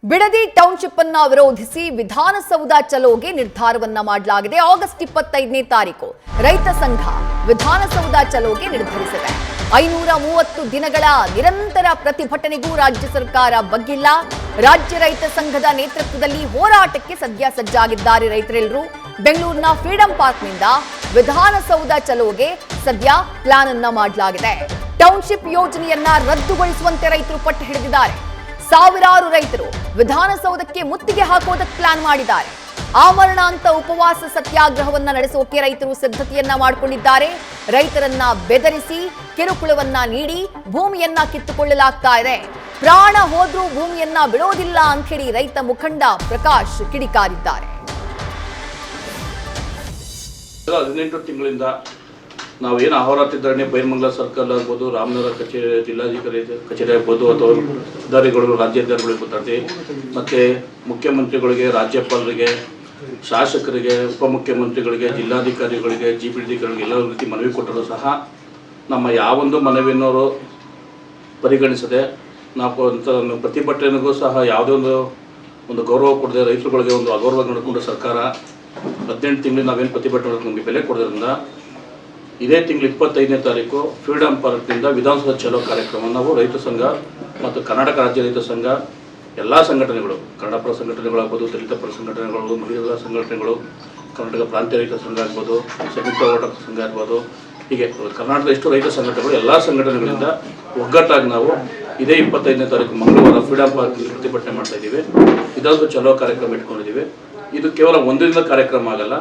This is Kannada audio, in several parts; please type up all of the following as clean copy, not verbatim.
ಬಿಡದಿ ಟೌನ್ಶಿಪ್ ಅನ್ನು ವಿರೋಧಿಸಿ ವಿಧಾನಸೌಧ ಚಲೋಗೆ ನಿರ್ಧಾರವನ್ನ ಮಾಡಲಾಗಿದೆ. ಆಗಸ್ಟ್ 25ನೇ ತಾರೀಕು ರೈತ ಸಂಘ ವಿಧಾನಸೌಧ ಚಲೋಗೆ ನಿರ್ಧರಿಸಿದೆ. 530 ದಿನಗಳ ನಿರಂತರ ಪ್ರತಿಭಟನೆಗೂ ರಾಜ್ಯ ಸರ್ಕಾರ ಬಗ್ಗಿಲ್ಲ. ರಾಜ್ಯ ರೈತ ಸಂಘದ ನೇತೃತ್ವದಲ್ಲಿ ಹೋರಾಟಕ್ಕೆ ಸದ್ಯ ಸಜ್ಜಾಗಿದ್ದಾರೆ ರೈತರೆಲ್ಲರೂ. ಬೆಂಗಳೂರಿನ ಫ್ರೀಡಂ ಪಾರ್ಕ್ನಿಂದ ವಿಧಾನಸೌಧ ಚಲೋಗೆ ಸದ್ಯ ಪ್ಲಾನ್ ಅನ್ನ ಮಾಡಲಾಗಿದೆ. ಟೌನ್ಶಿಪ್ ಯೋಜನೆಯನ್ನ ರದ್ದುಗೊಳಿಸುವಂತೆ ರೈತರು ಪಟ್ಟು ಹಿಡಿದಿದ್ದಾರೆ. ಸಾವಿರಾರು ರೈತರು ವಿಧಾನಸೌಧಕ್ಕೆ ಮುತ್ತಿಗೆ ಹಾಕೋದಕ್ಕೆ ಪ್ಲಾನ್ ಮಾಡಿದ್ದಾರೆ. ಆಮರಣಾಂತ ಉಪವಾಸ ಸತ್ಯಾಗ್ರಹವನ್ನ ನಡೆಸೋಕೆ ರೈತರು ಸಿದ್ಧತೆಯನ್ನ ಮಾಡಿಕೊಂಡಿದ್ದಾರೆ. ರೈತರನ್ನ ಬೆದರಿಸಿ ಕಿರುಕುಳವನ್ನ ನೀಡಿ ಭೂಮಿಯನ್ನ ಕಿತ್ತುಕೊಳ್ಳಲಾಗ್ತಾ ಇದೆ. ಪ್ರಾಣ ಹೋದ್ರೂ ಭೂಮಿಯನ್ನ ಬಿಡೋದಿಲ್ಲ ಅಂತ ಹೇಳಿ ರೈತ ಮುಖಂಡ ಪ್ರಕಾಶ್ ಕಿಡಿಕಾರಿದ್ದಾರೆ. 18 ತಿಂಗಳಿಂದ ನಾವೇನು ಅಹೋರಾತ್ರಿ ಧರಣಿ ಬೈರಮಂಗಲ ಸರ್ಕಲ್ ಆಗ್ಬೋದು, ರಾಮನಗರ ಕಚೇರಿ ಜಿಲ್ಲಾಧಿಕಾರಿ ಕಚೇರಿ ಆಗ್ಬೋದು, ಅಥವಾ ಅಧಿಕಾರಿಗಳು ರಾಜ್ಯಾಧಿಕಾರಿಗಳಿಗೆ ಗೊತ್ತಾಗ್ತಿ, ಮತ್ತು ಮುಖ್ಯಮಂತ್ರಿಗಳಿಗೆ, ರಾಜ್ಯಪಾಲರಿಗೆ, ಶಾಸಕರಿಗೆ, ಉಪಮುಖ್ಯಮಂತ್ರಿಗಳಿಗೆ, ಜಿಲ್ಲಾಧಿಕಾರಿಗಳಿಗೆ, ಜಿಪಿಡಿಗಳಿಗೆ ಎಲ್ಲ ರೀತಿ ಮನವಿ ಕೊಟ್ಟರು ಸಹ ನಮ್ಮ ಯಾವೊಂದು ಮನವಿಯನ್ನವರು ಪರಿಗಣಿಸದೆ ನಾವು ಪ್ರತಿಭಟನೆಗೂ ಸಹ ಯಾವುದೇ ಒಂದು ಗೌರವ ಕೊಡದೆ ರೈತರುಗಳಿಗೆ ಒಂದು ಅಗೌರವ ನಡೆಕೊಂಡು ಸರ್ಕಾರ 18 ತಿಂಗಳು ನಾವೇನು ಪ್ರತಿಭಟನೆ ನಮಗೆ ಬೆಲೆ ಕೊಡೋದ್ರಿಂದ ಇದೇ ತಿಂಗಳು 25ನೇ ತಾರೀಕು ಫ್ರೀಡಂ ಪಾರ್ಕ್ನಿಂದ ವಿಧಾನಸೌಧ ಚಲೋ ಕಾರ್ಯಕ್ರಮ ನಾವು ರೈತ ಸಂಘ ಮತ್ತು ಕರ್ನಾಟಕ ರಾಜ್ಯ ರೈತ ಸಂಘ ಎಲ್ಲ ಸಂಘಟನೆಗಳು, ಕನ್ನಡ ಪರ ಸಂಘಟನೆಗಳಾಗ್ಬೋದು, ದಲಿತ ಪರ ಸಂಘಟನೆಗಳು, ಮಹಿಳಾ ಸಂಘಟನೆಗಳು, ಕರ್ನಾಟಕ ಪ್ರಾಂತ್ಯ ರೈತ ಸಂಘ ಆಗ್ಬೋದು, ಸಂಯುಕ್ತ ಹೋರಾಟ ಸಂಘ ಆಗ್ಬೋದು, ಹೀಗೆ ಕರ್ನಾಟಕದ ಎಷ್ಟು ರೈತ ಸಂಘಟನೆಗಳು ಎಲ್ಲ ಸಂಘಟನೆಗಳಿಂದ ಒಗ್ಗಟ್ಟಾಗಿ ನಾವು ಇದೇ 25ನೇ ತಾರೀಕು ಮಂಗಳವಾರ ಫ್ರೀಡಂ ಪಾರ್ಕ್ನಲ್ಲಿ ಪ್ರತಿಭಟನೆ ಮಾಡ್ತಾ ಇದ್ದೀವಿ. ವಿಧಾನಸೌಧ ಚಲೋ ಕಾರ್ಯಕ್ರಮ ಇಟ್ಕೊಂಡಿದ್ದೀವಿ. ಇದು ಕೇವಲ ಒಂದಿನ ಕಾರ್ಯಕ್ರಮ ಆಗಲ್ಲ.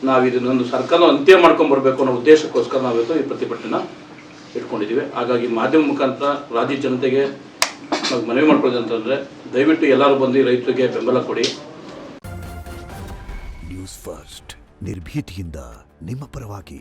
ನಾವು ಇದನ್ನೊಂದು ಸರ್ಕಾರ ಅಂತ್ಯ ಮಾಡ್ಕೊಂಡ್ಬರ್ಬೇಕು ಅನ್ನೋ ಉದ್ದೇಶಕ್ಕೋಸ್ಕರ ನಾವಿತ್ತು ಈ ಪ್ರತಿಭಟನೆನ ಇಟ್ಕೊಂಡಿದ್ದೀವಿ. ಹಾಗಾಗಿ ಮಾಧ್ಯಮ ಮುಖಾಂತರ ರಾಜ್ಯ ಜನತೆಗೆ ನಾವು ಮನವಿ ಮಾಡ್ಕೊಳ್ಳೋದು ಅಂತಂದರೆ ದಯವಿಟ್ಟು ಎಲ್ಲರೂ ಬಂದು ರೈತರಿಗೆ ಬೆಂಬಲ ಕೊಡಿ. ನ್ಯೂಸ್ ಫಸ್ಟ್ ನಿರ್ಭೀತಿಯಿಂದ ನಿಮ್ಮ ಪರವಾಗಿ.